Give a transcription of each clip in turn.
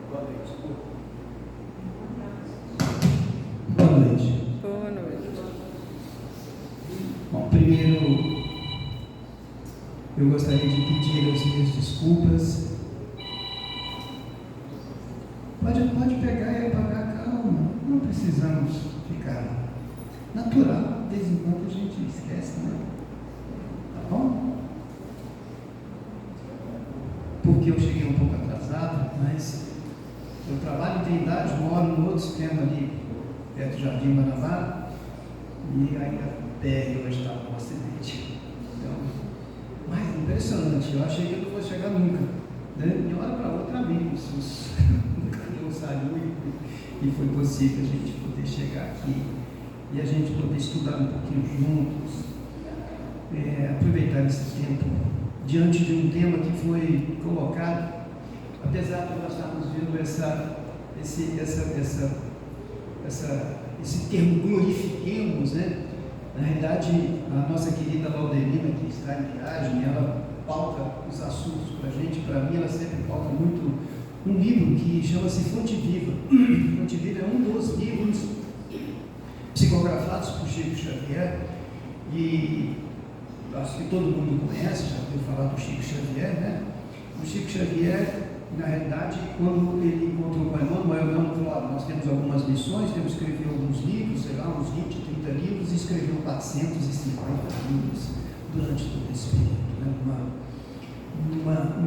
Boa noite. Boa noite. Boa noite. Bom, primeiro eu gostaria de pedir as minhas desculpas. Pode pegar e apagar, calma. Não precisamos ficar natural. De vez em quando a gente esquece, né? Tá bom? Porque eu cheguei um pouco atrasado, mas eu trabalho em Trindade, moro no outro extremo ali, perto do Jardim Guanabara, e aí a BR hoje estava num acidente. Então, mas impressionante, eu achei que eu não fosse chegar nunca. Né? De uma hora para outra, amigos, o caminhão saiu e foi possível a gente poder chegar aqui e a gente poder estudar um pouquinho juntos, aproveitar esse tempo diante de um tema que foi colocado, apesar de nós estarmos vendo esse termo glorifiquemos, né? Na realidade, a nossa querida Valderina, que está em viagem, ela pauta os assuntos para a gente. Para mim, ela sempre pauta muito um livro que chama-se Fonte Viva. Fonte Viva é um dos livros psicografados por Chico Xavier, e acho que todo mundo conhece, já ouviu falar do Chico Xavier, né? O Chico Xavier, na realidade, quando ele encontrou com Emmanuel falou: nós temos algumas lições, temos que escrever alguns livros, sei lá, uns 20, 30 livros, e escreveu 450 livros durante todo esse período, né?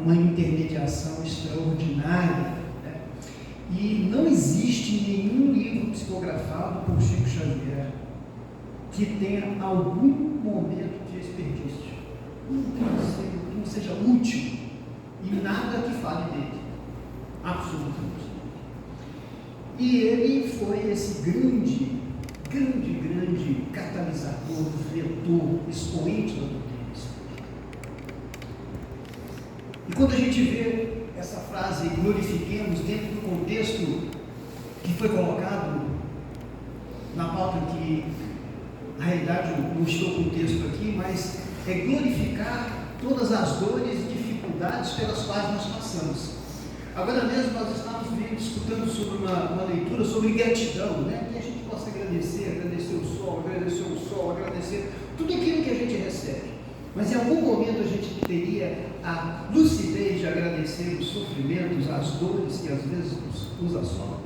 Uma intermediação extraordinária, né? E não existe nenhum livro psicografado por Chico Xavier que tenha algum momento de desperdício, que não seja útil, e nada que fale dele, absolutamente. E ele foi esse grande catalisador, vetor, expoente da doutrina espírita. E quando a gente vê essa frase, glorifiquemos, dentro do contexto que foi colocado na pauta, que na realidade não estou com o texto aqui, mas é glorificar todas as dores e dificuldades pelas quais nós passamos. Agora mesmo nós estamos escutando sobre uma leitura sobre gratidão, né? Que a gente possa agradecer o sol, agradecer tudo aquilo que a gente recebe. Mas em algum momento a gente teria a lucidez de agradecer os sofrimentos, as dores que às vezes nos assolam.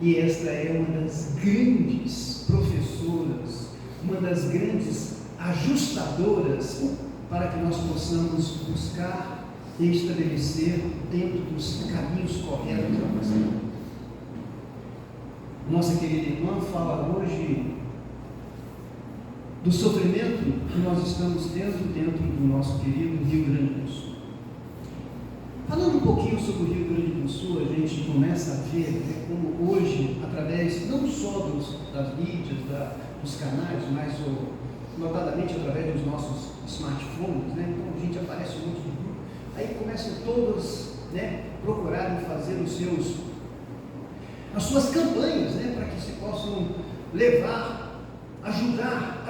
E esta é uma das grandes professoras, uma das grandes ajustadoras para que nós possamos buscar e estabelecer dentro dos caminhos corretos da nossa vida. Nossa querida irmã fala hoje do sofrimento que nós estamos tendo dentro do nosso querido Rio Grande do Sul. Falando um pouquinho sobre o Rio Grande do Sul, a gente começa a ver, né, como hoje, através não só das mídias, dos canais, mas notadamente através dos nossos smartphones, né? Então a gente aparece muito no grupo, aí começam todos, né, procurarem fazer as suas campanhas, né, para que se possam levar, ajudar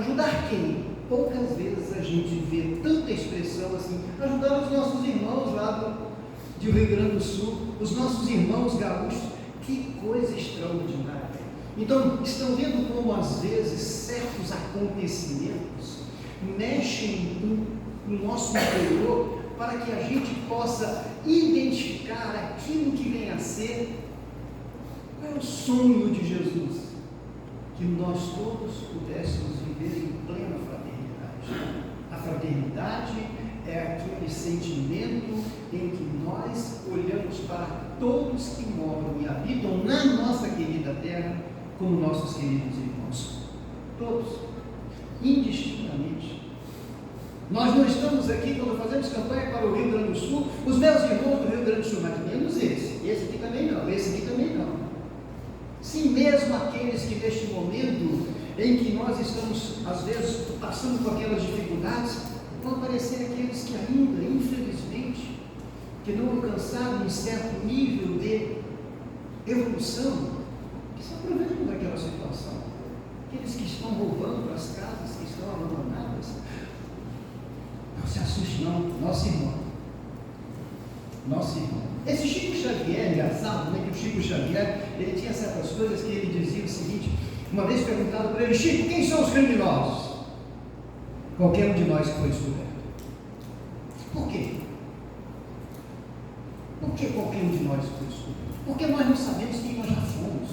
quem? Poucas vezes a gente vê tanta expressão assim, ajudar os nossos irmãos lá do Rio Grande do Sul, os nossos irmãos gaúchos. Que coisa extraordinária. Então, estão vendo como às vezes certos acontecimentos mexem no nosso interior para que a gente possa identificar aquilo que vem a ser. Qual é o sonho de Jesus? Que nós todos pudéssemos viver em plena fraternidade. A fraternidade é aquele sentimento em que nós olhamos para todos que moram e habitam na nossa querida terra como nossos queridos irmãos. Todos, indistintamente. Nós não estamos aqui quando fazemos campanha para o Rio Grande do Sul, os meus irmãos do Rio Grande do Sul, mas menos esse aqui também não, esse aqui também não. Sim, mesmo aqueles que neste momento em que nós estamos, às vezes, passando por aquelas dificuldades, vão aparecer aqueles que ainda, infelizmente, que não alcançaram um certo nível de evolução, que se aproveitam daquela situação. Aqueles que estão roubando as casas que estão abandonadas. Não se assuste não, nosso irmão. nosso irmão. Esse Chico Xavier, engraçado, né, que o Chico Xavier, ele tinha certas coisas que ele dizia o seguinte, uma vez perguntado para ele: Chico, quem são os criminosos? Qualquer um de nós que foi descoberto. Por quê? Por que qualquer um de nós foi descoberto? Porque nós não sabemos quem nós já fomos,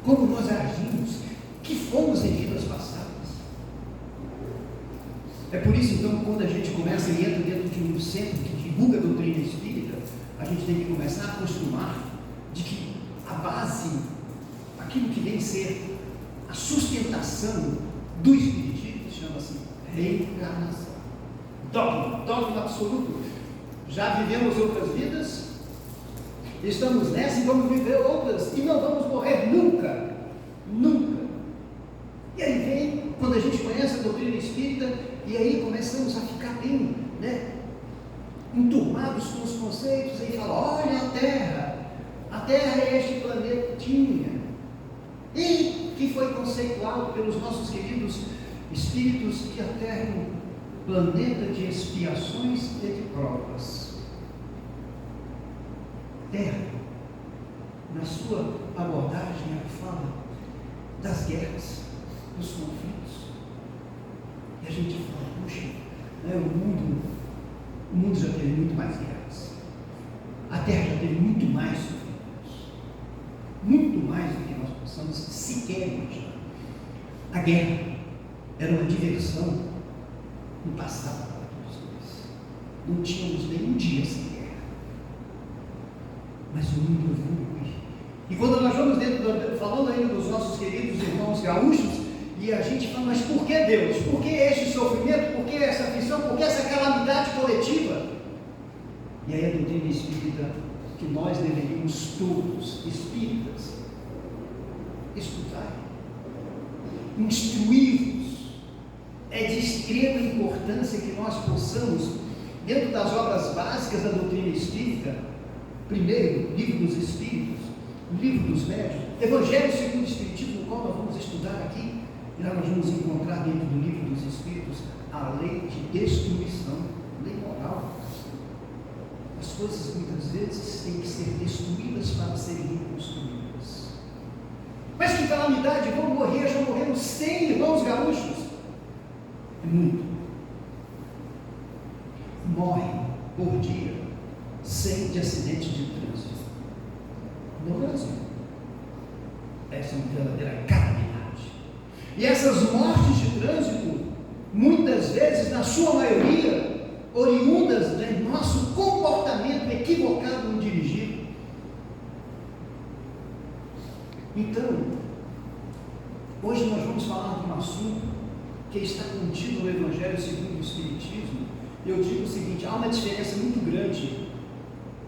como nós agimos, que fomos em vidas passadas. É por isso, então, quando a gente começa e entra dentro de um centro que divulga a doutrina espírita, a gente tem que começar a acostumar de que a base, aquilo que vem ser a sustentação do espiritismo, chama-se reencarnação. Dogma absoluto. Já vivemos outras vidas, estamos nessa e vamos viver outras, e não vamos morrer nunca, nunca. E aí vem, quando a gente conhece a doutrina espírita, e aí começamos a ficar bem, né, enturmados com os conceitos, e fala: olha a Terra é este planetinha, e que foi conceituado pelos nossos queridos espíritos que a Terra é um planeta de expiações e de provas. Terra, na sua abordagem, ela fala das guerras, dos conflitos. E a gente fala: puxa, né, o mundo já teve muito mais guerras. A Terra já teve muito mais sofrimentos. Muito mais do que nós possamos sequer imaginar. A guerra era uma diversão no passado para todos nós. Não tínhamos nenhum dia sem guerra. Mas o mundo evolui. E quando nós vamos falando ainda dos nossos queridos irmãos gaúchos, e a gente fala: mas por que Deus? Por que este sofrimento? Por que essa aflição? Por que essa calamidade coletiva? E aí a doutrina espírita, que nós deveríamos todos, espíritas, estudar, instruir-nos, é de extrema importância que nós possamos, dentro das obras básicas da doutrina espírita, primeiro, Livro dos Espíritos, Livro dos Médiuns, Evangelho segundo o Espiritismo, no qual nós vamos estudar aqui. E nós vamos encontrar dentro do Livro dos Espíritos a lei de destruição, lei moral. As coisas muitas vezes têm que ser destruídas para serem reconstruídas. Mas que calamidade, vão morrer, já morreram 100 irmãos gaúchos. É muito. Morrem por dia 100 de acidentes de trânsito no Brasil. Essa é uma verdadeira calamidade. E essas mortes de trânsito, muitas vezes, na sua maioria, oriundas do nosso comportamento equivocado no dirigir. Então, hoje nós vamos falar de um assunto que está contido no Evangelho segundo o Espiritismo. Eu digo o seguinte: há uma diferença muito grande.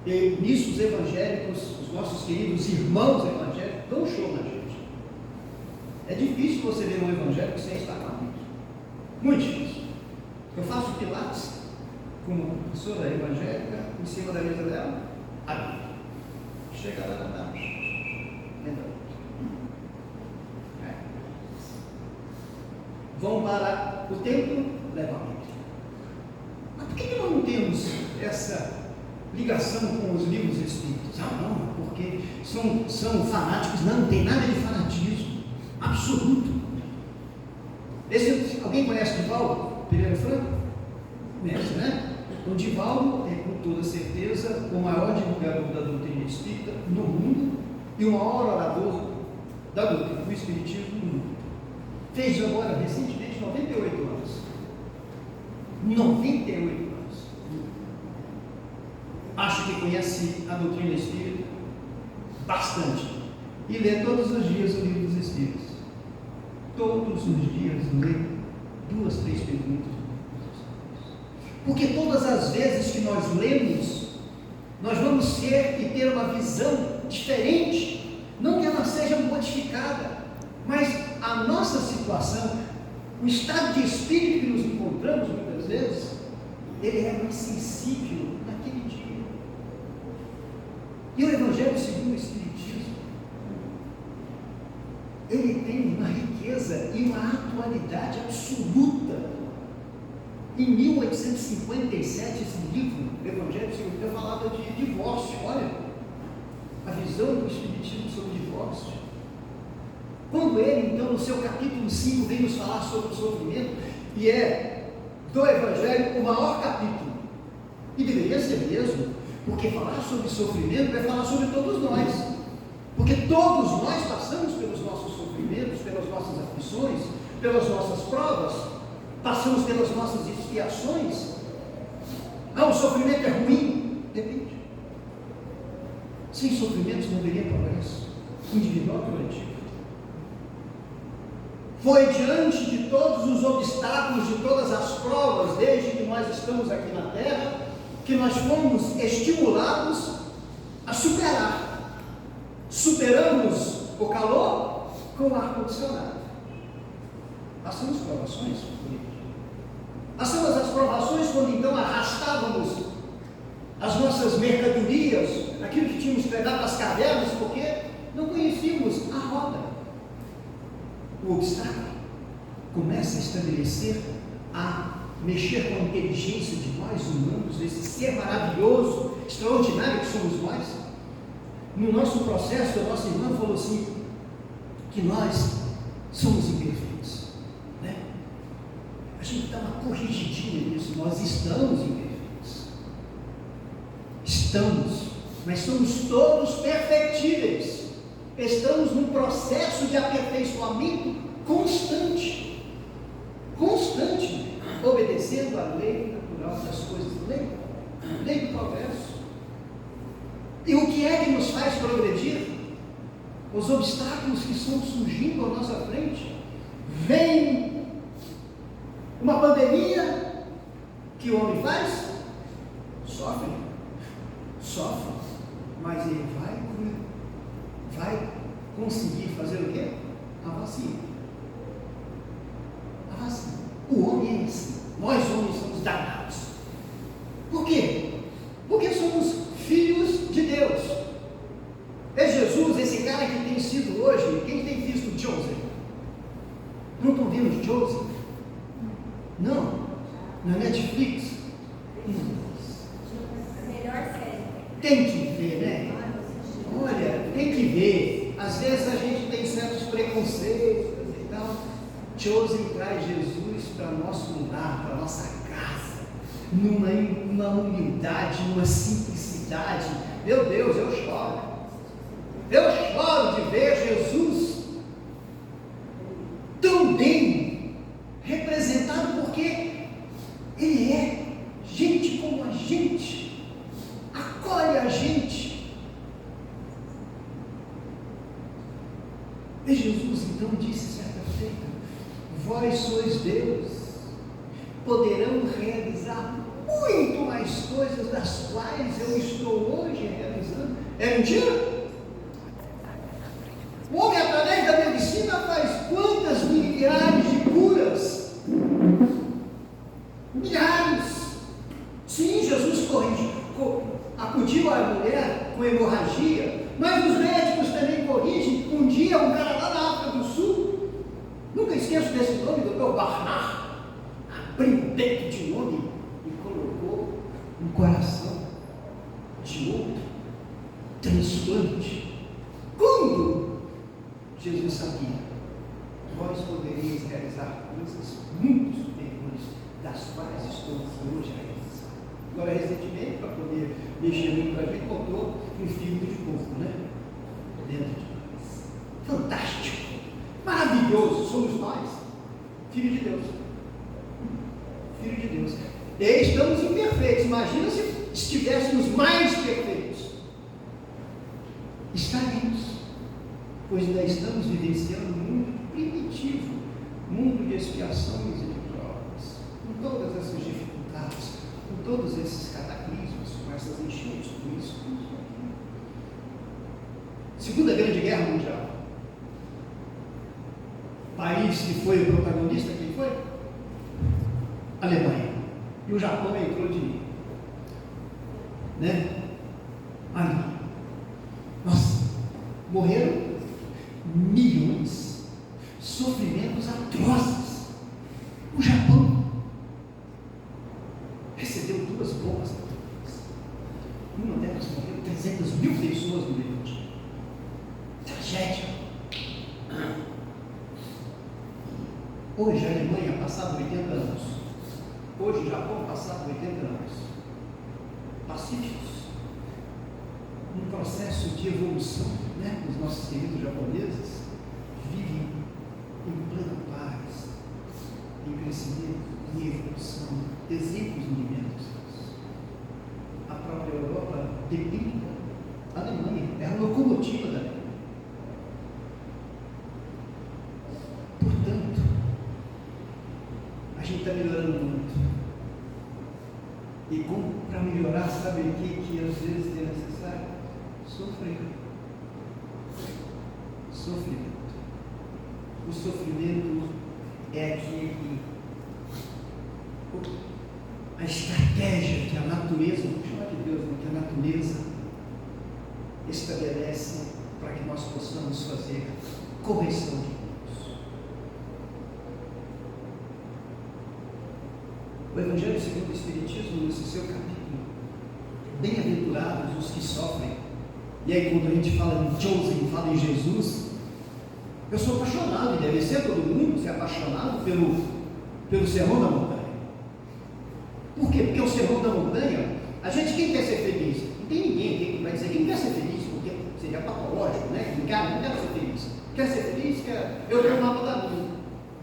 E nisso os evangélicos, os nossos queridos irmãos evangélicos, dão um show na gente. É difícil você ver um evangélico sem estar muito. Muito difícil. Eu faço pilates com uma professora evangélica em cima da mesa dela, a Bíblia. Chega lá na tarde. Vão para o templo, levam a Bíblia. Mas por que nós não temos essa ligação com os livros espíritas? Ah, não, porque são fanáticos. Não tem nada de fanatismo absoluto. Alguém conhece Divaldo Pereira Franco? Conhece, né? O Divaldo é, com toda certeza, o maior divulgador da doutrina espírita no mundo e o maior orador da doutrina do espiritismo no mundo. Fez agora, recentemente, 98 anos. 98 anos. Acho que conhece a doutrina espírita bastante. E lê todos os dias o Livro dos Espíritos. Todos os dias lê 2, 3 perguntas. Porque todas as vezes que nós lemos, nós vamos ter uma visão diferente. Não que ela seja modificada, mas a nossa situação, o estado de espírito que nos encontramos muitas vezes, ele é mais sensível naquele dia. E o Evangelho segundo o Espiritismo, ele tem uma riqueza e uma atualidade absoluta. Em 1857, esse livro, Evangelho Segundo Deus, falava de divórcio. Olha, a visão do Espiritismo sobre divórcio. Quando ele, então, no seu capítulo 5, vem nos falar sobre o sofrimento, e é do Evangelho o maior capítulo, e deveria ser mesmo, porque falar sobre sofrimento é falar sobre todos nós, porque todos nós passamos pelos nossos sofrimentos, pelas nossas aflições, pelas nossas provas, passamos pelas nossas expiações. O sofrimento é ruim? Depende. Sem sofrimentos não haveria progresso individual e coletivo. Foi diante de todos os obstáculos, de todas as provas, desde que nós estamos aqui na Terra, que nós fomos estimulados a superar. Superamos o calor com o ar-condicionado. Passamos provações, passamos as provações quando então arrastávamos as nossas mercadorias, aquilo que tínhamos que levar para as cavernas, porque não conhecíamos a roda. O obstáculo começa a estabelecer, a mexer com a inteligência de nós humanos, esse ser maravilhoso, extraordinário que somos nós. No nosso processo, a nossa irmã falou assim, que nós somos imperfeitos, né? A gente dá uma corrigidinha nisso, nós estamos imperfeitos. Estamos, mas somos todos perfectíveis. Estamos num processo de aperfeiçoamento constante, obedecendo à lei natural das coisas, lei do progresso. E o que é que nos faz progredir? Os obstáculos que estão surgindo à nossa frente. Vem uma pandemia, que o homem faz? Sofre, mas ele vai conseguir fazer o quê? A vacina. O homem é assim. Nós homens somos danados. Por quê? Porque somos filhos de Deus. É Jesus, esse cara que tem sido hoje, quem tem visto Joseph? Não estão vendo Joseph? Não. Na Netflix? A melhor série. Tem que ver, né? Olha, tem que ver. Às vezes a gente tem certos preconceitos e tal. Chosen traz Jesus para nosso lar, para nossa casa, numa humildade, numa simplicidade. Meu Deus, eu choro. Eu choro de ver Jesus tão bem representado, porque Ele é gente como a gente, acolhe a gente. E Jesus então disse certa feita: vós sois Deus, poderão realizar muito mais coisas das quais eu estou hoje realizando. É mentira? O homem, através da medicina, faz quantas milhares de curas? Milhares. Sim, Jesus acudiu a mulher com hemorragia, mas os médicos também corrigem. Um dia, um cara lá na África do Sul, nunca esqueço desse nome, Dr. Barnard, abriu o peito de um homem e colocou um coração de outro, transplante. Quando Jesus sabia, vós poderíeis realizar coisas muito superiores das quais estou aqui hoje a realizar. Agora, recentemente, para poder mexer muito para a gente, botou um fígado de porco, né? Dentro de nós. Fantástico! Maravilhoso! Somos nós, filho de Deus. Filho de Deus. E estamos imperfeitos. Imagina se estivéssemos mais perfeitos. Estaríamos, pois ainda estamos vivenciando um mundo primitivo, mundo de expiações e de provas, com todas essas dificuldades, com todos esses cataclismos, com essas enchentes, com isso. Segunda Grande Guerra Mundial. País que foi o protagonista, quem foi? Alemanha. E o Japão entrou de mim. Né? Ali. Nossa, morreram milhões, sofrimentos atrozes. O Japão, morreram 300 mil pessoas no Beirute. Tragédia. Hoje a Alemanha passado 80 anos. Hoje o Japão passado 80 anos. Pacíficos. Um processo de evolução, né? Os nossos queridos japoneses vivem em plena paz, em crescimento, em evolução, exemplos imensos. A própria Europa depende da Alemanha, é a locomotiva da Alemanha. Portanto, a gente está melhorando muito. E como para melhorar, sabe o que às vezes é necessário? Sofrer. Sofrimento. O sofrimento é aquele, a estratégia que a natureza, vou chamar de Deus, que a natureza estabelece para que nós possamos fazer correção de erros. O Evangelho segundo o Espiritismo, nesse seu capítulo, bem-aventurados os que sofrem. E aí quando a gente fala em Chosen, fala em Jesus, eu sou apaixonado, e deve ser todo mundo ser apaixonado pelo Sermão da Montanha. Por quê? Porque o Sermão da Montanha, a gente, quem quer ser feliz? Não tem ninguém que vai dizer quem quer ser feliz, porque seria patológico, né? Não quero ser feliz. Quer ser feliz? Eu tenho o mapa da vida.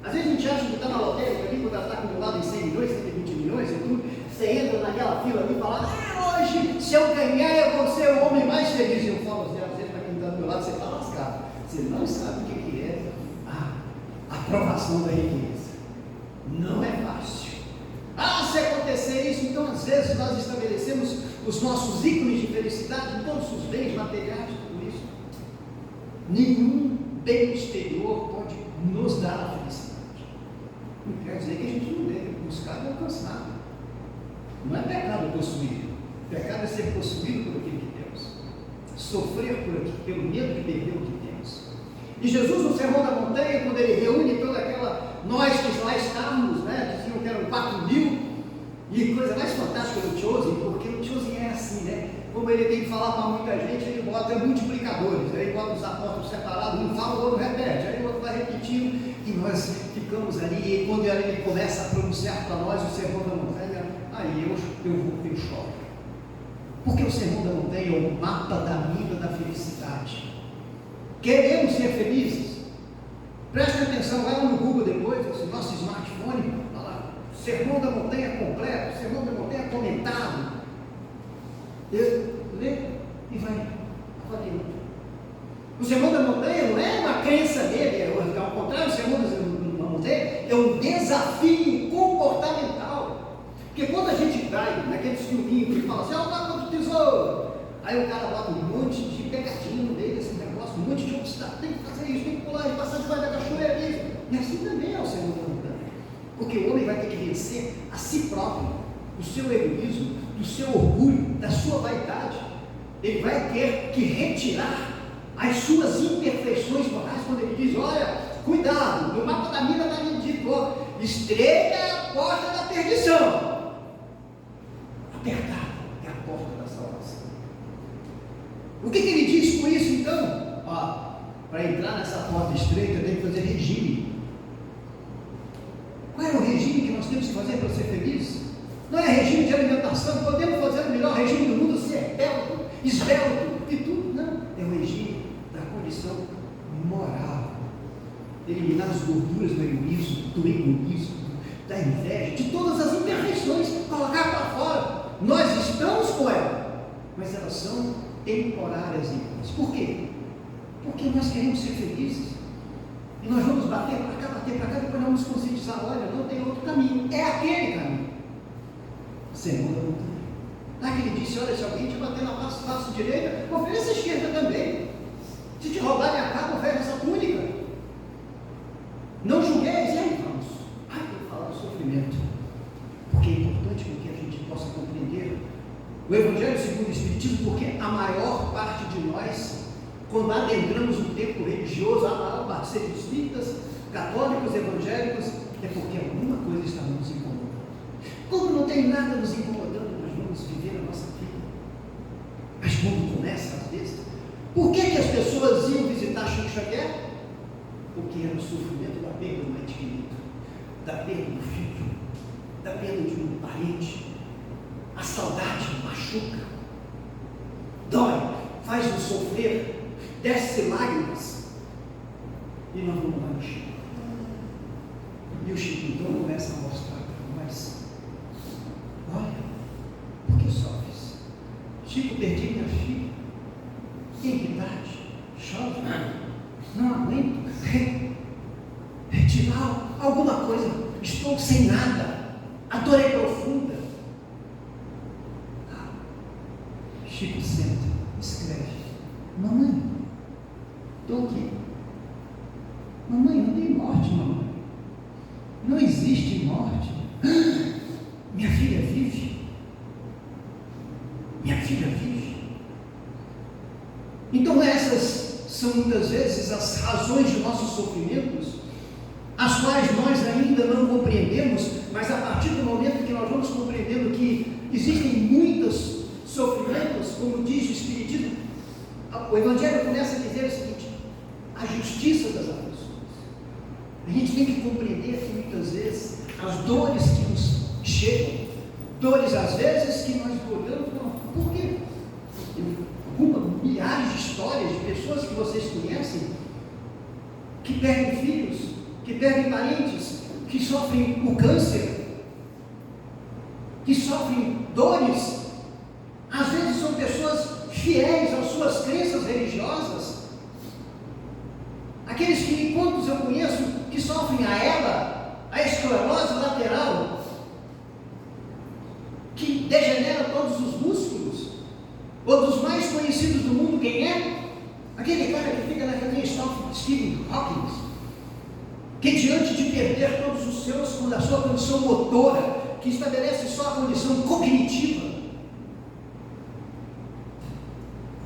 Às vezes a gente acha que está na lotérica ali, quando ela está acumulada em 100 milhões, 120 milhões e tudo, você entra naquela fila ali e fala, hoje, se eu ganhar, eu vou ser o homem mais feliz. E eu falo assim, às vezes para quem está do meu lado, você está lascado. Você não sabe o que é a aprovação da riqueza. Não é fácil. Se acontecer isso, então às vezes nós estabelecemos os nossos ícones de felicidade em todos os bens materiais, tudo isso. Nenhum bem exterior pode nos dar a felicidade. Não quer dizer que a gente não deve buscar e alcançar. Não é pecado possuir. Pecado é ser possuído por aquilo que temos. Sofrer pelo medo de perder o que temos. E Jesus, no Sermão da Montanha, quando ele reúne toda aquela, nós que lá estávamos, né, diziam que eram 4.000, e coisa mais fantástica do Chosen, porque o Chosen é assim, né? Como ele tem que falar para muita gente, ele bota multiplicadores, aí ele bota os apóstolos separados, um fala, o outro repete, aí o outro vai repetindo, e nós ficamos ali, e quando ele começa a pronunciar para nós o Sermão da Montanha, aí eu choro. Porque o Sermão da Montanha é o mapa da vida da felicidade. Queremos ser felizes? Preste atenção, vai lá no Google depois, nosso smartphone, olha lá, Sermão da Montanha completo, Sermão da Montanha comentado. Lê e vai avaliando. O Sermão da Montanha não é uma crença dele, ao contrário, o Sermão da Montanha é um desafio comportamental. Porque quando a gente cai naqueles filminhos que fala assim, o mapa do tesouro, aí o cara bota um monte de pegadinho dele, esse negócio, um monte de obstáculo, tem que fazer isso, tem que pular, passar debaixo da cachoeira, isso. E assim também é o Sermão da Montanha. Porque o homem vai ter que vencer a si próprio, do seu egoísmo, do seu orgulho, da sua vaidade. Ele vai ter que retirar as suas imperfeições morais, quando ele diz, olha, cuidado, no mapa da vida está dito, estreita é a porta da perdição. Apertada é a porta da salvação. O que ele diz com isso então? Para entrar nessa porta estreita tem que fazer regime. Qual é o regime que nós temos que fazer para ser felizes? Não é regime de alimentação, podemos fazer o melhor regime do mundo, ser esbelto e tudo, não. É o regime da condição moral. Eliminar as gorduras do egoísmo, da inveja, de todas as imperfeições, colocar para fora. Nós estamos com ela, mas elas são temporárias em nós. Por quê? Porque nós queremos ser felizes. E nós vamos bater para cá, depois nós vamos conscientizar, olha, não tem outro caminho, é aquele caminho. Sermão da Montanha. Lá que ele disse, olha, se alguém te bater na face direita, ofereça a esquerda também. Se te roubarem a capa, ofereça a túnica. Não julgueis, vamos. Eu falar do sofrimento. Porque é importante que a gente possa compreender o Evangelho segundo o Espiritismo, porque a maior parte de nós, quando adentramos um tempo religioso, a maior parte, sejam espíritas, católicos, evangélicos, é porque alguma coisa está nos incomodando. Como não tem nada nos incomodando, nós vamos viver a nossa vida. Mas quando cabeça. Por que as pessoas iam visitar Chico Xavier? Porque era o sofrimento da perda do ente querido, da perda do filho, da perda de um parente. A saudade machuca, dói, faz-nos sofrer, desce lágrimas. E nós vamos lá no Chico. E o Chico então começa a mostrar para nós: olha, por que sofres? Chico, perdi minha filha. Tem idade, chove, não aguento. Tirar alguma coisa, estou sem nada, a dor é profunda. Chico senta, escreve: mamãe, estou aqui. Mamãe, não tem morte, mamãe. Não existe morte. Minha filha vive. Minha filha vive. Então essas são muitas vezes as razões de nossos sofrimentos, as quais nós ainda não compreendemos, mas a partir do momento que nós vamos compreendendo que existem muitos sofrimentos, como diz o Espiritismo, o Evangelho começa a dizer o seguinte: a justiça das aflições. A gente tem que compreender que muitas vezes as dores que nos chegam, dores às vezes que nós olhamos e falamos: por quê? Milhares de histórias de pessoas que vocês conhecem que perdem filhos, que perdem parentes, que sofrem o câncer, que sofrem dores. Às vezes são pessoas fiéis às suas crenças religiosas. Aqueles que, quantos eu conheço, que sofrem a ELA, a esclerose lateral, que degenera todos os músculos. Ou dos mais conhecidos do mundo, quem é? Aquele cara que fica na cadeia Stephen Hawking, que diante de perder todos os seus, da sua condição motora, que estabelece só a condição cognitiva,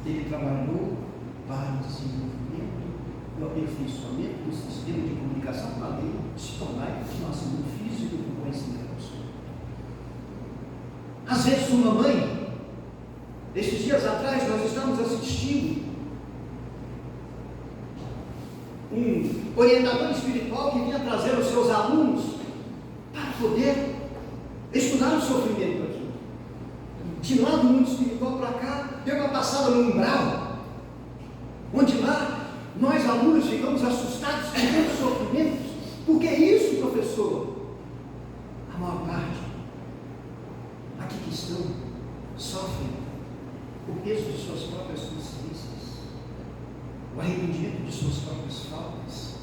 ele trabalhou para o desenvolvimento e o aperfeiçoamento do sistema de comunicação, além de se tornar o nosso mundo físico com conhecimento. Às vezes uma mãe, esses dias atrás nós estamos assistindo um orientador espiritual que vinha trazer os seus alunos para poder estudar o sofrimento aqui. De lá do mundo espiritual para cá, deu uma passada no umbral, onde lá nós alunos ficamos assustados com tantos sofrimentos. Por que isso, professor? A maior parte aqui que estão sofrem o peso de suas próprias consciências, o arrependimento de suas próprias faltas,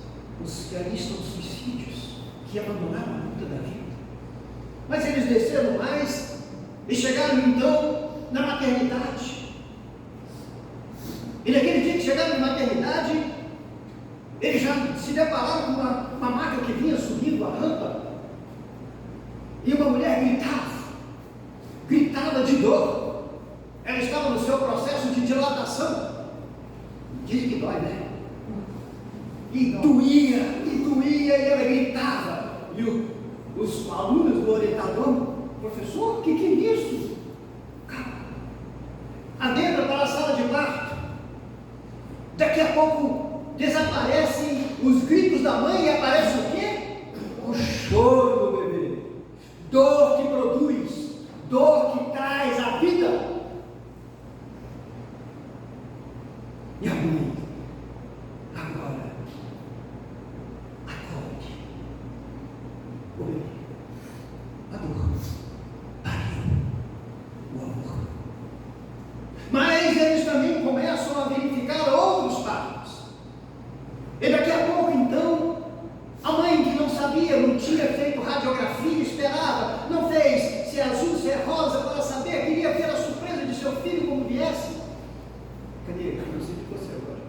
os que ali estão suicídios, que abandonaram a luta da vida. Mas eles desceram mais e chegaram então na maternidade. E naquele dia que chegaram na maternidade, eles já se depararam com uma maca que vinha subindo a rampa, e uma mulher gritava de dor. Ela estava no seu processo de dilatação. Diz que dói, né? E doía, e ela gritava. E os alunos do orientador: professor, o que é isso? Adentra para a sala de parto. Daqui a pouco desaparecem os gritos da mãe e aparece o quê? O choro do bebê. Dor que produz, dor que traz a vida. E a mãe, agora, acorde. O bebê, a dor, pariu o amor. Mas eles também começam a verificar outros partos. E daqui a pouco, então, a mãe que não sabia, não tinha feito radiografia, esperava, não fez se é azul, se é rosa, para saber, queria ver a surpresa de seu filho como viesse. Cadê? Eu não sei de você agora.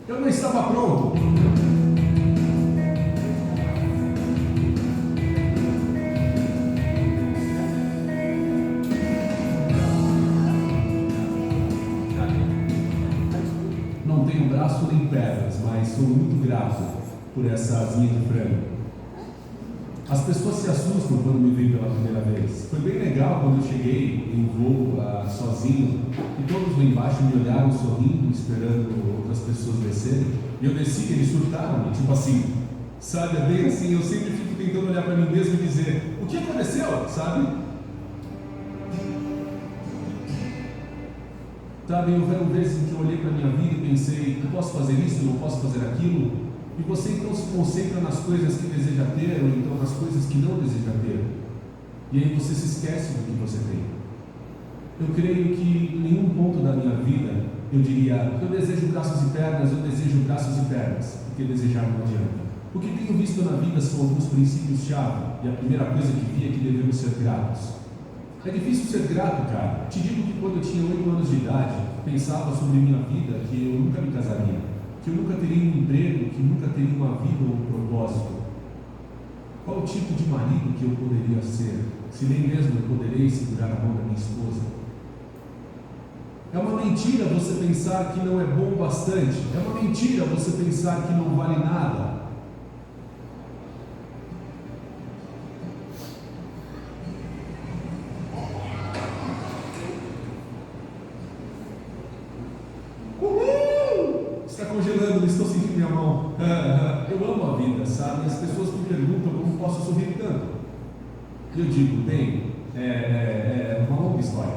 Eu não estava pronto. Não tenho braço nem pernas, mas sou muito grato por essa asinha de frango. As pessoas se assustam quando me veem pela primeira vez. Foi bem legal quando eu cheguei em um voo sozinho e todos lá embaixo me olharam sorrindo, esperando outras pessoas descerem. E eu desci e eles surtaram, tipo assim, sabe? É bem assim, eu sempre fico tentando olhar para mim mesmo e dizer: o que aconteceu, sabe? Sabe, houveram vezes em que eu olhei para a minha vida e pensei: eu posso fazer isso, não posso fazer aquilo. E você então se concentra nas coisas que deseja ter, ou então nas coisas que não deseja ter. E aí você se esquece do que você tem. Eu creio que em nenhum ponto da minha vida eu diria: eu desejo braços e pernas, porque desejar não adianta. O que tenho visto na vida são alguns princípios-chave, e a primeira coisa que vi é que devemos ser gratos. É difícil ser grato, cara. Te digo que quando eu tinha 8 anos de idade, pensava sobre minha vida que eu nunca me casaria, que eu nunca teria um emprego, que nunca teria uma vida ou um propósito. Qual o tipo de marido que eu poderia ser, se nem mesmo eu poderei segurar a mão da minha esposa? É uma mentira você pensar que não é bom o bastante. É uma mentira você pensar que não vale nada. Está congelando, estou sentindo minha mão. Eu amo a vida, sabe? As pessoas me perguntam como posso sorrir tanto. E eu digo: bem, é uma longa história,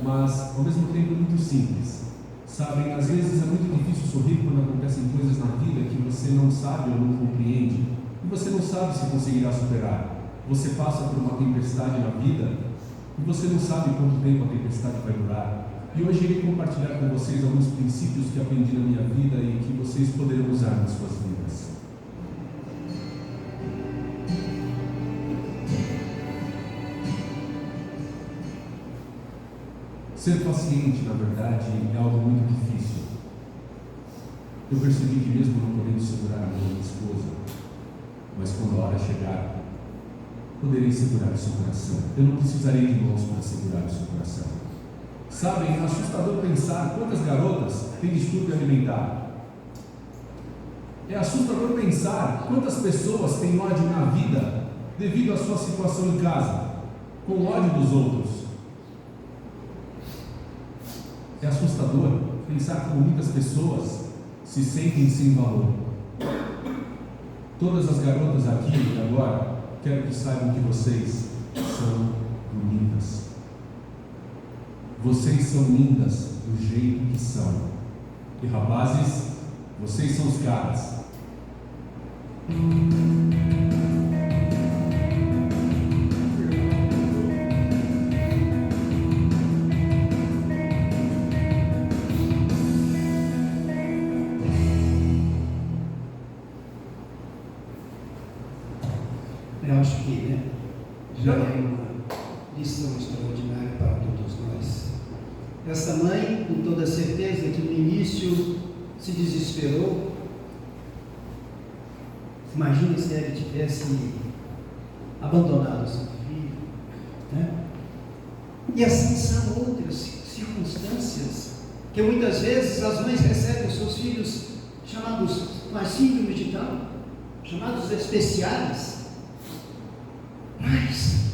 mas ao mesmo tempo é muito simples. Sabem, às vezes é muito difícil sorrir quando acontecem coisas na vida que você não sabe ou não compreende, e você não sabe se conseguirá superar. Você passa por uma tempestade na vida e você não sabe quanto tempo a tempestade vai durar. E hoje irei compartilhar com vocês alguns princípios que aprendi na minha vida e que vocês poderão usar nas suas vidas. Ser paciente, na verdade, é algo muito difícil. Eu percebi que mesmo não podendo segurar a mão da minha esposa, mas quando a hora chegar, poderei segurar o seu coração. Eu não precisarei de mãos para segurar o seu coração. Sabem, é assustador pensar quantas garotas têm distúrbio alimentar. É assustador pensar quantas pessoas têm ódio na vida devido à sua situação em casa, com ódio dos outros. É assustador pensar como muitas pessoas se sentem sem valor. Todas as garotas aqui e agora, quero que saibam que vocês são bonitas. Vocês são lindas do jeito que são. E rapazes, vocês são os caras. Eu acho que já é uma lição extraordinária para todos nós. Essa mãe, com toda certeza, que no início se desesperou. Imagina se ela tivesse abandonado o seu filho, né? E assim são outras circunstâncias que muitas vezes as mães recebem os seus filhos chamados mais síndrome de Down, chamados especiais, mas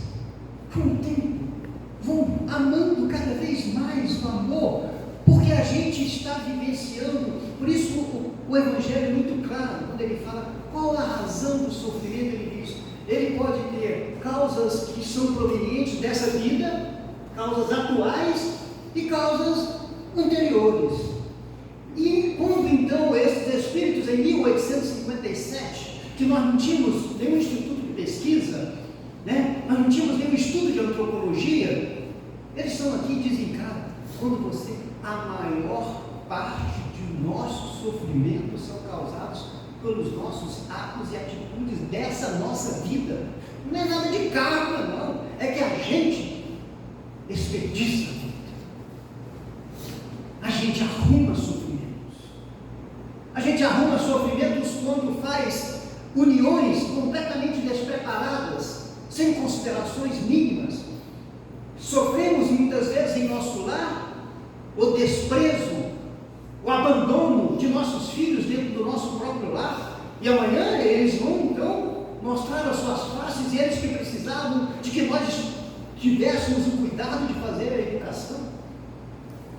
com o tempo vão amando cada vez mais o amor, porque a gente está vivenciando. Por isso o Evangelho é muito claro quando ele fala qual a razão do sofrimento. Ele diz: ele pode ter causas que são provenientes dessa vida, causas atuais e causas anteriores. E quando então esses espíritos, em 1857, que nós não tínhamos nenhum instituto de pesquisa, né? Nós não tínhamos nenhum estudo de antropologia, eles estão aqui e dizem: cara, quando você, a maior parte de nossos sofrimentos são causados pelos nossos atos e atitudes dessa nossa vida. Não é nada de karma, não. É que a gente desperdiça a vida. A gente arruma sofrimentos. gente arruma sofrimentos quando faz uniões completamente despreparadas, sem considerações mínimas. Sofremos muitas vezes em nosso lar o desprezo, o abandono de nossos filhos dentro do nosso próprio lar, e amanhã eles vão então mostrar as suas faces, e eles que precisavam de que nós tivéssemos o cuidado de fazer a educação.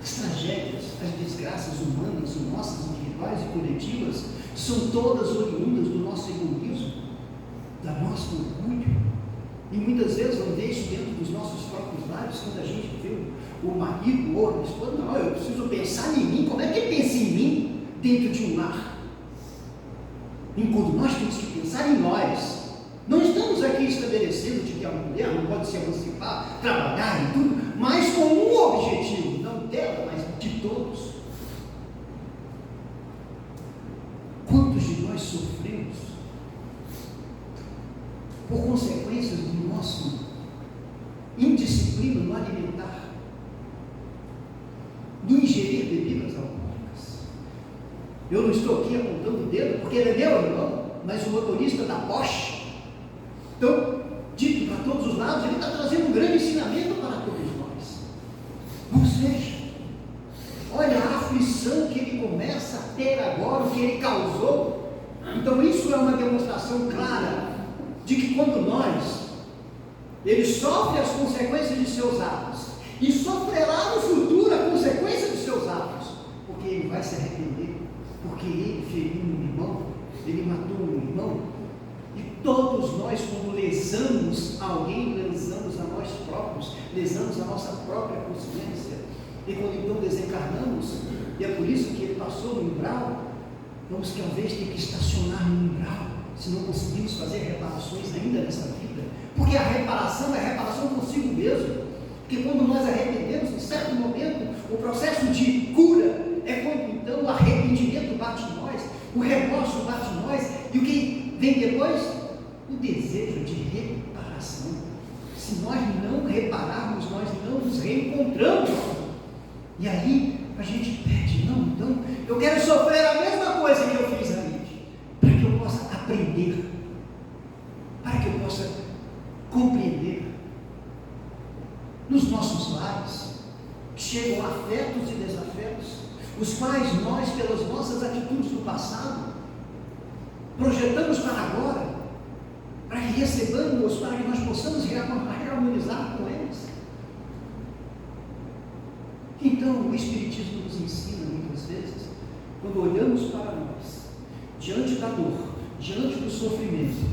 As tragédias, as desgraças humanas, nossas, individuais e coletivas, são todas oriundas do nosso egoísmo, da nosso orgulho. E muitas vezes vamos ver isso dentro dos nossos próprios lares, quando a gente vê o marido ou a esposa, não, eu preciso pensar em mim. Como é que pensa em mim dentro de um lar? Enquanto nós temos que pensar em nós. Não estamos aqui estabelecendo de que a mulher não pode se emancipar, trabalhar e tudo, mas com um objetivo, não dela, mas de todos. Quantos de nós sofremos por consequências do nosso indisciplina no alimentar, do ingerir bebidas alcoólicas? Eu não estou aqui apontando o dedo, porque ele é meu irmão, mas o motorista da Porsche, então, dito para todos os lados, ele está trazendo um grande ensinamento para todos nós. Ou seja, olha a aflição que ele começa a ter agora, o que ele causou. Então isso é uma demonstração clara de que quando ele sofre as consequências de seus atos, e sofrerá no futuro a consequência dos seus atos, porque ele vai se arrepender, porque ele feriu um irmão, ele matou um irmão. E todos nós, quando lesamos alguém, lesamos a nós próprios, lesamos a nossa própria consciência. E quando então desencarnamos, e é por isso que ele passou no umbral, vamos talvez ter que estacionar no umbral, se não conseguimos fazer reparações ainda nessa vida. Porque a reparação é reparação consigo mesmo. Porque quando nós arrependemos, em certo momento, o processo de cura é quando então o arrependimento bate em nós, o remorso bate em nós, e o que vem depois? O desejo de reparação. Se nós não repararmos, nós não nos reencontramos. E aí a gente pede, não, então eu quero sofrer a mesma coisa que eu fiz ali, para que eu possa aprender, para que eu possa compreender. Nos nossos lares chegam afetos e desafetos, os quais nós, pelas nossas atitudes do passado, projetamos para agora, para que recebamos, para que nós possamos reharmonizar com eles. Então, o Espiritismo nos ensina muitas vezes, quando olhamos para nós, diante da dor, diante do sofrimento,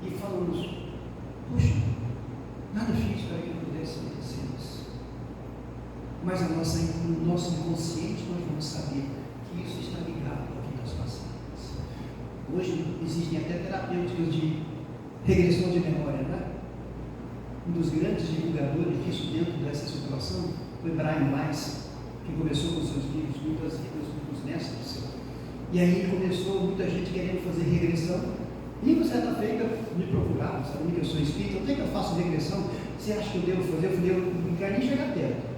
e falamos, poxa, nada fiz para que eu pudesse merecer isso. Mas no nosso inconsciente nós vamos saber que isso está ligado a vidas passadas. Hoje existem até terapêuticas de regressão de memória, né? Um dos grandes divulgadores disso dentro dessa situação foi Brian Weiss, que começou com seus livros, muitas vidas dos mestres. E aí começou muita gente querendo fazer regressão. E uma certa feita me procuraram, sabendo que eu sou espírita, até que eu faço regressão, você acha que eu devo fazer? Eu falei, eu não quero nem chegar perto.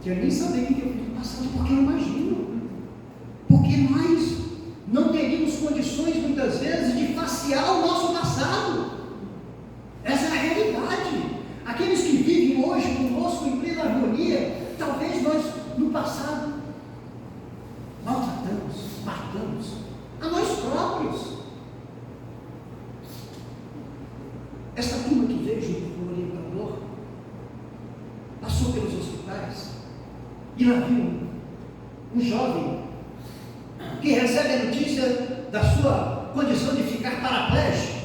Quero nem saber o que eu fiz no passado, porque eu imagino. Porque nós não teríamos condições, muitas vezes, de facear o nosso passado. Essa é a realidade. Aqueles que vivem hoje conosco em plena harmonia, talvez nós, no passado, maltratamos, matamos a nós próprios. Esta turma que veio junto com o orientador passou pelos hospitais e lá viu um jovem que recebe a notícia da sua condição de ficar paraplégico.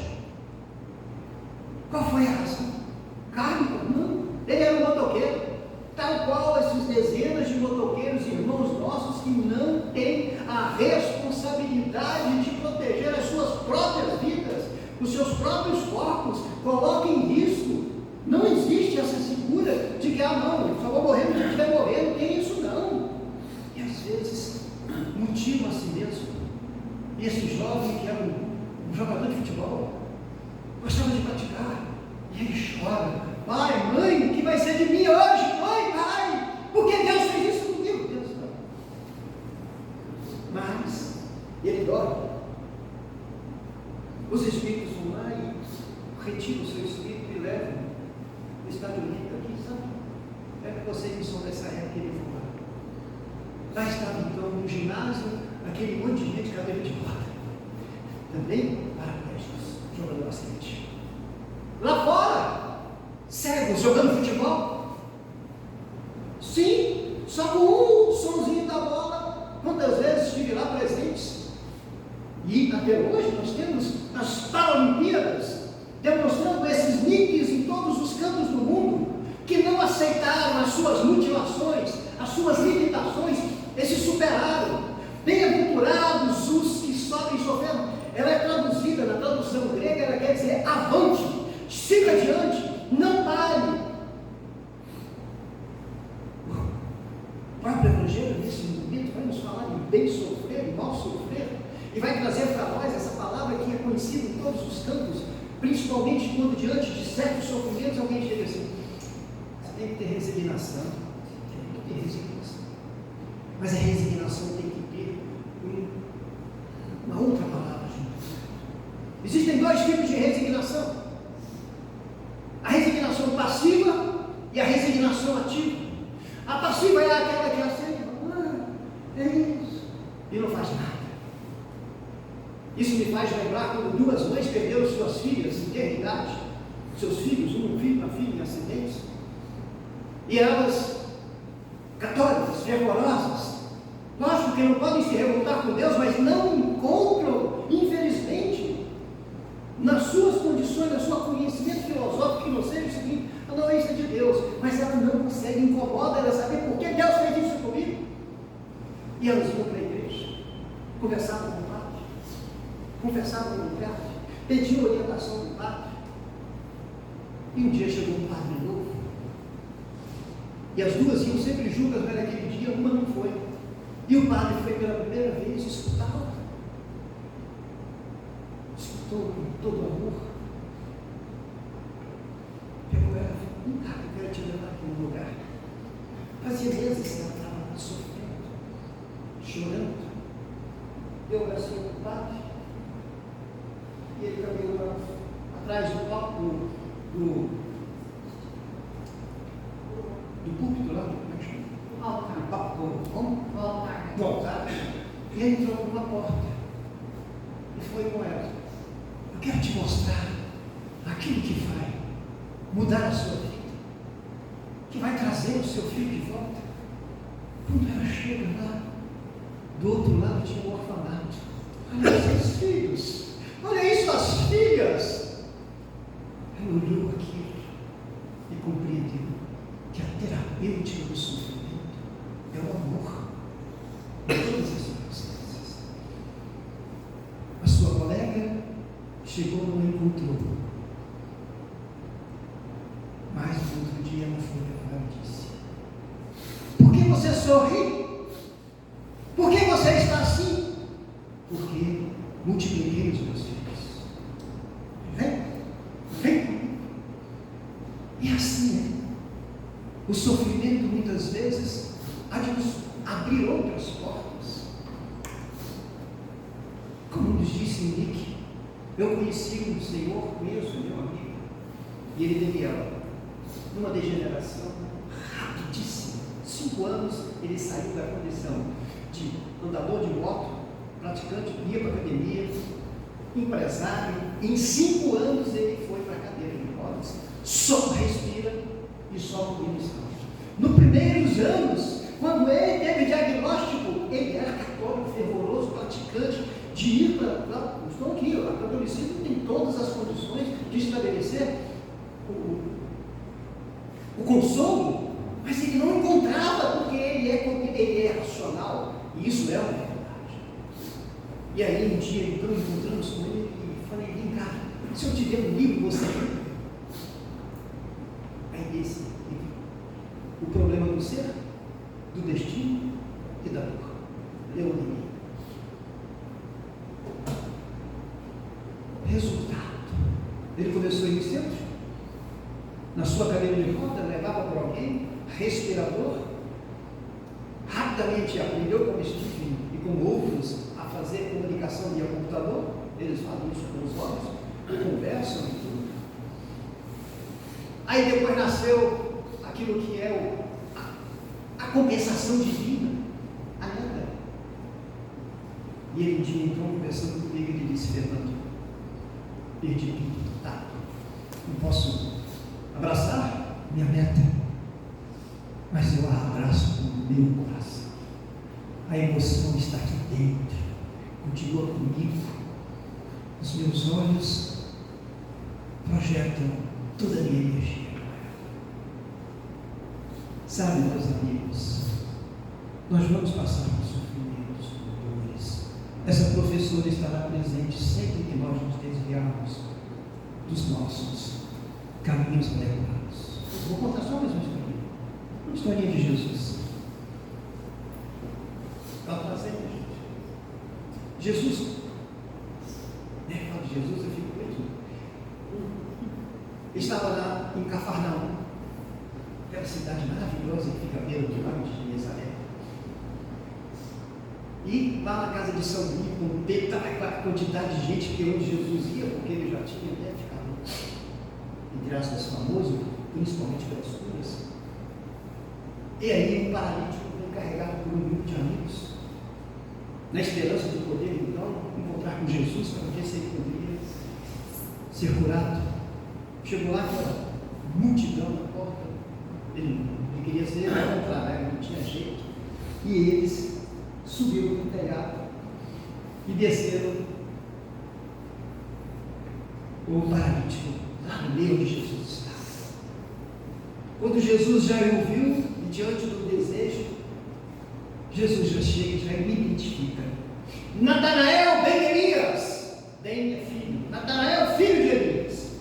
Qual foi a razão? Kármica? Não. Ele era um motoqueiro, tal qual esses dezenas de motoqueiros, irmãos nossos, que não têm a responsabilidade de proteger as suas próprias vidas, os seus próprios corpos, colocam em risco. Não existe essa segura de que, não, só vou morrer quando estiver morrendo, não tem isso não. E às vezes mutilam a si mesmo. E esse jovem que era um jogador de futebol, gostava de praticar, e ele chora, pai, mãe, o que vai ser de mim hoje? Mãe, pai, por que Deus fez isso comigo? Deus não. Mas E ele dorme. Os espíritos vão lá e retiram o seu espírito e levam no estádio Olímpico aqui, sabe? É vocês que são dessa época, ele foi lá. Lá estava então no ginásio, aquele monte de gente de cadeira de roda. Também paraplégicos, jogando basquete. Lá fora, cegos jogando futebol. Sim, só com um sonzinho da bola. Quantas vezes estive lá presentes? E até hoje nós temos as Paralimpíadas, demonstrando esses níqueis em todos os cantos do mundo, que não aceitaram as suas mutilações, as suas limitações, esses superaram. Bem-aventurados os que sofrem sofrendo. Ela é traduzida na tradução grega, ela quer dizer avante, siga adiante, não pare. O próprio Evangelho, nesse momento, vai nos falar de bem sofrer e mal sofrer, e vai trazer para nós essa palavra que é conhecida em todos os campos, principalmente quando diante de certos sofrimentos alguém chega assim: você tem que ter resignação, tem que ter resignação. Mas a resignação tem que ter uma outra palavra junto. Existem dois tipos de resignação: a resignação passiva e a resignação ativa. A passiva é aquela que aceita, é isso, e não faz nada. Isso me faz lembrar quando duas mães perderam suas filhas em eternidade, seus filhos, um filho, uma filha em acidentes, e elas, católicas, fervorosas, lógico que não podem se revoltar com Deus, mas não encontram, infelizmente, nas suas condições, no seu conhecimento filosófico, que não seja o seguinte: não, isso é de Deus, mas ela não consegue, incomoda ela saber por que Deus fez isso comigo. E elas iam para a igreja, conversavam com o padre, confessavam no lugar, pediam orientação do padre. E um dia chegou um padre novo, e as duas iam sempre juntas, mas naquele dia uma não foi. E o padre foi pela primeira vez escutá-la. Escutou com todo amor. Pegou ela e falou: vem cá, eu quero te levar aqui num lugar. Fazia meses que ela estava sofrendo, chorando. Deu oração para o padre. E ele caminhou lá atrás do palco, do púlpito lá, como é que chama? Altar. E ele entrou por uma porta e foi com ela: eu quero te mostrar aquilo que vai mudar a sua vida, que vai trazer o seu filho de volta. Quando ela chega lá, do outro lado tinha um orfanato. Olha esses filhos, olha isso, as filhas. Ela olhou aquilo e compreendeu que a terapêutica do sofrimento é o amor em todas as circunstâncias. A sua colega chegou, não a encontrou, mas no outro dia ela foi levar e disse: por que você sorri? Por que você está assim? Porque multipliquei os meus filhos. Vem comigo. E assim é. O sofrimento muitas vezes há de nos abrir outras portas. Como nos disse Henrique, eu conheci um senhor, conheço meu amigo, e ele teve ela numa degeneração rapidíssima. 5 anos ele saiu da condição de andador de moto, praticante, ia para a academia, empresário. Em 5 anos ele foi para a cadeira de rodas, só respira e só comida escala. Nos primeiros anos, quando ele teve diagnóstico, ele era católico, fervoroso, praticante, de ir para estou aqui, o catolicismo tem todas as condições de estabelecer o consolo, mas ele não encontrava, porque ele é racional, e isso é uma verdade. E aí um dia então encontramos com ele e falei: vem cá, se eu te der um livro, você lê? Aí esse livro, O Problema do Ser, do Destino e da Dor, Leonini. Resultado: ele começou a ir no centro, na sua cadeira de roda, levava para alguém, respirador, rapidamente aprendeu como Stephen e como outros a fazer comunicação isso com os olhos, e conversam e tudo. Aí depois nasceu aquilo que é a compensação divina, a neta. E ele um dia entrou conversando comigo e ele disse: Fernando, perdi tudo, tá? Não posso abraçar minha neta, mas eu a abraço com o meu coração. A emoção está aqui dentro, continua comigo. Os meus olhos projetam toda a minha energia. Sabe, meus amigos, nós vamos passar por sofrimentos, por dores. Essa professora estará presente sempre que nós nos desviarmos dos nossos caminhos adequados. Vou contar só mais uma historinha de Jesus. Está trazendo, gente. Jesus, fala de Jesus, eu fico perdido. Estava lá em Cafarnaum, aquela cidade maravilhosa que fica à beira do mar de Nazaré. E lá na casa de São Nico, a quantidade de gente que onde Jesus ia, porque ele já tinha ficado, entre aspas, famoso, principalmente pelas curas. E aí um paralítico foi carregado por um grupo de amigos, na esperança de poder então encontrar com Jesus para ver se ele poderia ser curado. Chegou lá aquela multidão na porta, ele queria ser encontrar, não tinha jeito. E eles subiram no telhado e desceram o paralítico lá no meio onde Jesus estava. Quando Jesus já o viu, e diante do desejo, Jesus já chega e já me identifica. Natanael, ben Elias, ben é filho. Natanael, filho de Elias.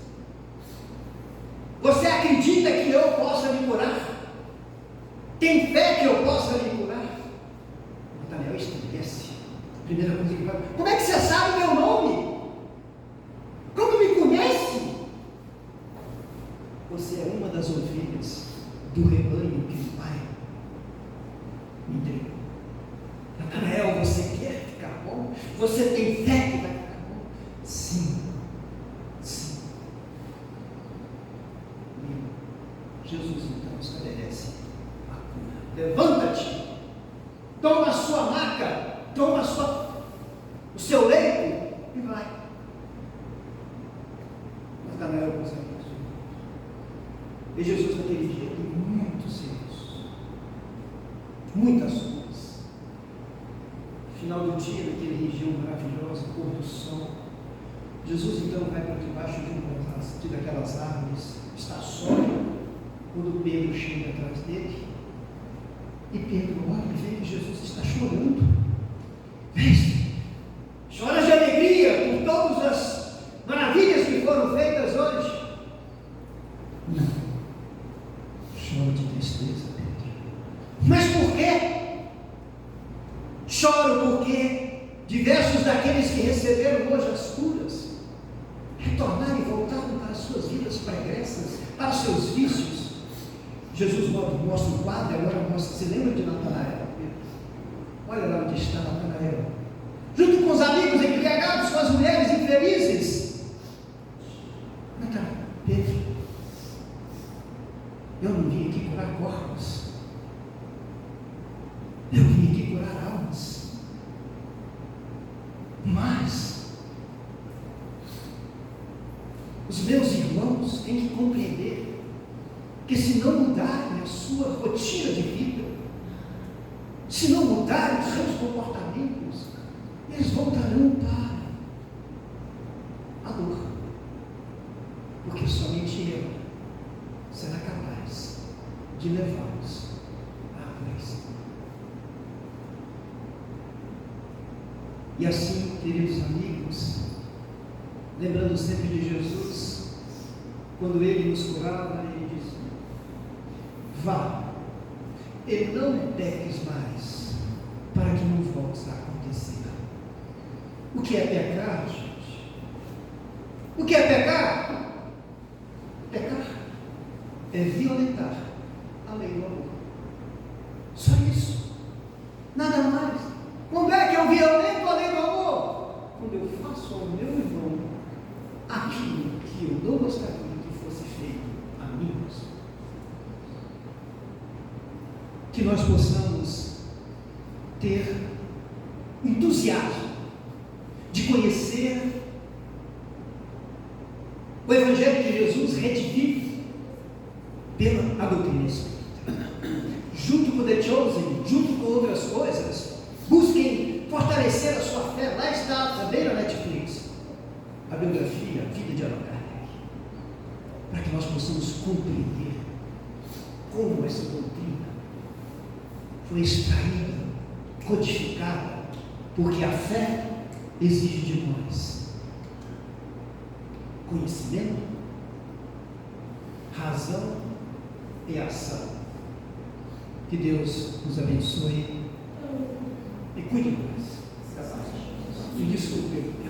Você acredita que eu possa lhe curar? Tem fé que eu possa lhe curar? Natanael estremece. Primeira coisa que fala: como é que você sabe o meu nome? Como me conhece? Você é uma das ovelhas do rebanho que o Pai me entregou. Natanael, você quer ficar bom? Você tem fé que vai ficar bom? Sim. Sim. E Jesus então estabelece a cura. Levanta-te, toma a sua maca, toma o seu leito e vai. Natanael consegue isso. E Jesus naquele dia tem muitos erros, muitas coisas. Final do dia, naquela região maravilhosa, pôr do sol, Jesus então vai para debaixo de daquelas árvores, está só, quando Pedro chega atrás dele, e Pedro olha e vê que Jesus está chorando. Mestre, chora de alegria por todas as maravilhas que foram feitas hoje? Não, choro de tristeza, Pedro. Mas por quê? Choro porque diversos daqueles que receberam hoje as curas retornaram e voltaram para as suas vidas pregressas, para os seus vícios. Jesus mostra o quadro, agora mostra. Se lembra de Natanael? Olha lá onde está Natanael, junto com os amigos embriagados, com as mulheres infelizes. Natanael, Pedro, eu não vim aqui curar corpos, eu vim aqui curar almas. Mas os meus irmãos têm que compreender que se não mudarem a sua rotina de vida, se não mudarem os seus comportamentos, eles voltarão para a dor, porque somente ela será capaz de levá-los à cura. E assim, queridos amigos, lembrando sempre de Jesus, quando ele nos curava, ele dizia: vá, e não peques mais, para que não volte a acontecer. O que é pecar, gente? O que é pecar? Pecar é violentar a lei do amor. Só isso, nada mais. Quando é que eu violento a lei do amor? Quando eu faço ao meu irmão aquilo que eu não gostaria que fosse feito a mim mesmo. Que nós possamos ter entusiasmo de conhecer o Evangelho de Jesus redivivo pela doutrina espírita. Junto com The Chosen, junto com outras coisas, busquem fortalecer a sua fé. Lá está também na Netflix a biografia Vida de Allan Kardec, para que nós possamos compreender como essa doutrina foi extraída, codificada, porque a fé exige de nós conhecimento, razão e ação. Que Deus nos abençoe e cuide de nós. E desculpe